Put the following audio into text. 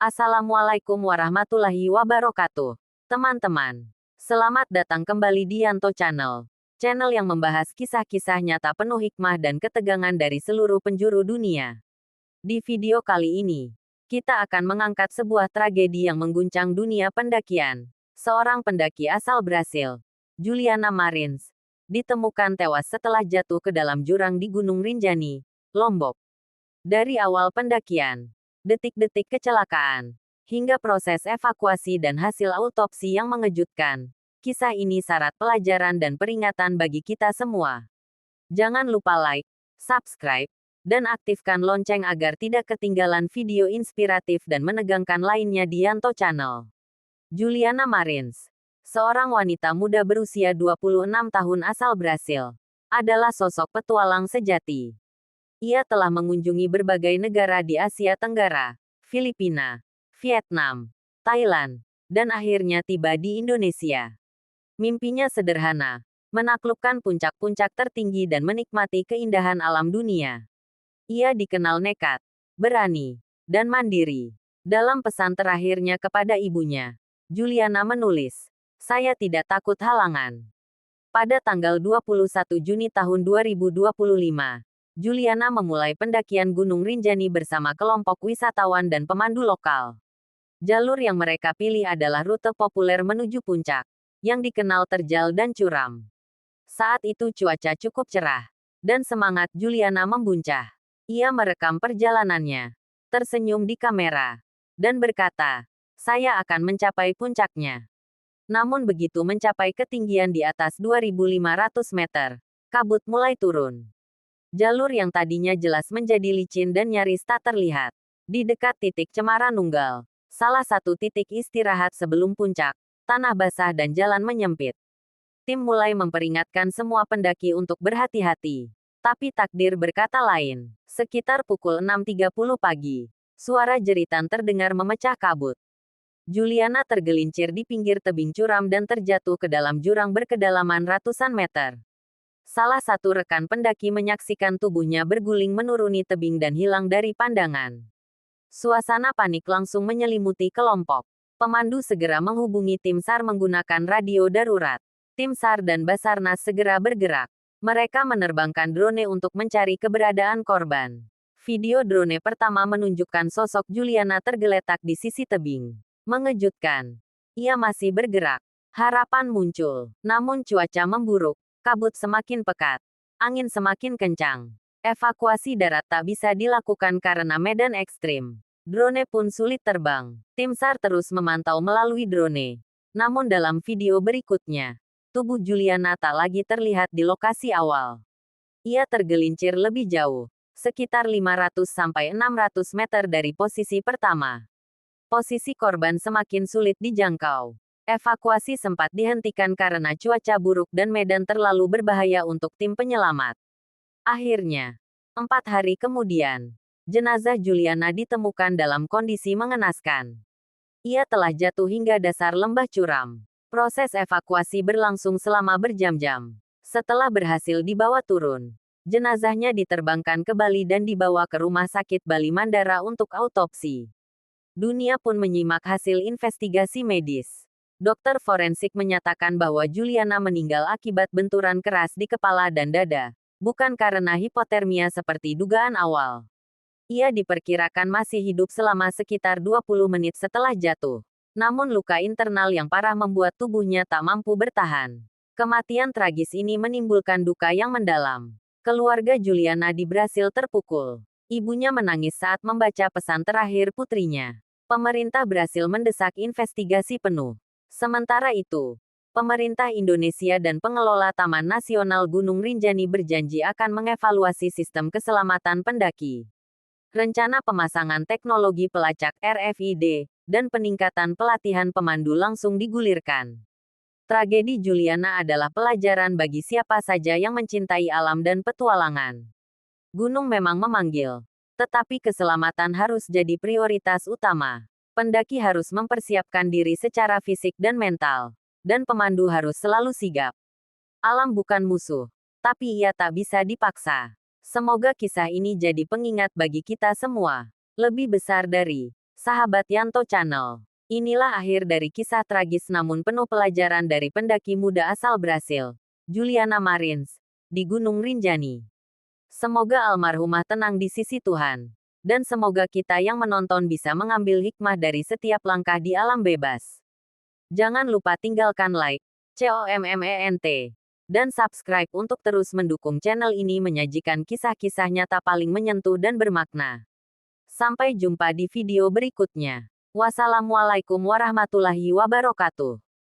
Assalamualaikum warahmatullahi wabarakatuh. Teman-teman, selamat datang kembali di Yanto Channel. Channel yang membahas kisah-kisah nyata penuh hikmah dan ketegangan dari seluruh penjuru dunia. Di video kali ini, kita akan mengangkat sebuah tragedi yang mengguncang dunia pendakian. Seorang pendaki asal Brasil, Juliana Marins, ditemukan tewas setelah jatuh ke dalam jurang di Gunung Rinjani, Lombok. Dari awal pendakian, detik-detik kecelakaan, hingga proses evakuasi dan hasil autopsi yang mengejutkan. Kisah ini syarat pelajaran dan peringatan bagi kita semua. Jangan lupa like, subscribe, dan aktifkan lonceng agar tidak ketinggalan video inspiratif dan menegangkan lainnya di Yanto Channel. Juliana Marins, seorang wanita muda berusia 26 tahun asal Brasil, adalah sosok petualang sejati. Ia telah mengunjungi berbagai negara di Asia Tenggara, Filipina, Vietnam, Thailand, dan akhirnya tiba di Indonesia. Mimpinya sederhana, menaklukkan puncak-puncak tertinggi dan menikmati keindahan alam dunia. Ia dikenal nekat, berani, dan mandiri. Dalam pesan terakhirnya kepada ibunya, Juliana menulis, "Saya tidak takut halangan." Pada tanggal 21 Juni tahun 2025, Juliana memulai pendakian Gunung Rinjani bersama kelompok wisatawan dan pemandu lokal. Jalur yang mereka pilih adalah rute populer menuju puncak, yang dikenal terjal dan curam. Saat itu cuaca cukup cerah, dan semangat Juliana membuncah. Ia merekam perjalanannya, tersenyum di kamera, dan berkata, "Saya akan mencapai puncaknya." Namun begitu mencapai ketinggian di atas 2.500 meter, kabut mulai turun. Jalur yang tadinya jelas menjadi licin dan nyaris tak terlihat. Di dekat titik Cemara Nunggal, salah satu titik istirahat sebelum puncak, tanah basah dan jalan menyempit. Tim mulai memperingatkan semua pendaki untuk berhati-hati. Tapi takdir berkata lain. Sekitar pukul 6.30 pagi, suara jeritan terdengar memecah kabut. Juliana tergelincir di pinggir tebing curam dan terjatuh ke dalam jurang berkedalaman ratusan meter. Salah satu rekan pendaki menyaksikan tubuhnya berguling menuruni tebing dan hilang dari pandangan. Suasana panik langsung menyelimuti kelompok. Pemandu segera menghubungi tim SAR menggunakan radio darurat. Tim SAR dan Basarnas segera bergerak. Mereka menerbangkan drone untuk mencari keberadaan korban. Video drone pertama menunjukkan sosok Juliana tergeletak di sisi tebing. Mengejutkan. Ia masih bergerak. Harapan muncul. Namun cuaca memburuk. Kabut semakin pekat. Angin semakin kencang. Evakuasi darat tak bisa dilakukan karena medan ekstrim. Drone pun sulit terbang. Tim SAR terus memantau melalui drone. Namun dalam video berikutnya, tubuh Juliana tak lagi terlihat di lokasi awal. Ia tergelincir lebih jauh, sekitar 500-600 meter dari posisi pertama. Posisi korban semakin sulit dijangkau. Evakuasi sempat dihentikan karena cuaca buruk dan medan terlalu berbahaya untuk tim penyelamat. Akhirnya, 4 hari kemudian, jenazah Juliana ditemukan dalam kondisi mengenaskan. Ia telah jatuh hingga dasar lembah curam. Proses evakuasi berlangsung selama berjam-jam. Setelah berhasil dibawa turun, jenazahnya diterbangkan ke Bali dan dibawa ke Rumah Sakit Bali Mandara untuk autopsi. Dunia pun menyimak hasil investigasi medis. Dokter forensik menyatakan bahwa Juliana meninggal akibat benturan keras di kepala dan dada, bukan karena hipotermia seperti dugaan awal. Ia diperkirakan masih hidup selama sekitar 20 menit setelah jatuh. Namun luka internal yang parah membuat tubuhnya tak mampu bertahan. Kematian tragis ini menimbulkan duka yang mendalam. Keluarga Juliana di Brasil terpukul. Ibunya menangis saat membaca pesan terakhir putrinya. Pemerintah Brasil mendesak investigasi penuh. Sementara itu, pemerintah Indonesia dan pengelola Taman Nasional Gunung Rinjani berjanji akan mengevaluasi sistem keselamatan pendaki. Rencana pemasangan teknologi pelacak RFID dan peningkatan pelatihan pemandu langsung digulirkan. Tragedi Juliana adalah pelajaran bagi siapa saja yang mencintai alam dan petualangan. Gunung memang memanggil, tetapi keselamatan harus jadi prioritas utama. Pendaki harus mempersiapkan diri secara fisik dan mental, dan pemandu harus selalu sigap. Alam bukan musuh, tapi ia tak bisa dipaksa. Semoga kisah ini jadi pengingat bagi kita semua. Lebih besar dari Sahabat Yanto Channel. Inilah akhir dari kisah tragis namun penuh pelajaran dari pendaki muda asal Brasil, Juliana Marins, di Gunung Rinjani. Semoga almarhumah tenang di sisi Tuhan. Dan semoga kita yang menonton bisa mengambil hikmah dari setiap langkah di alam bebas. Jangan lupa tinggalkan like, comment, dan subscribe untuk terus mendukung channel ini menyajikan kisah-kisah nyata paling menyentuh dan bermakna. Sampai jumpa di video berikutnya. Wassalamualaikum warahmatullahi wabarakatuh.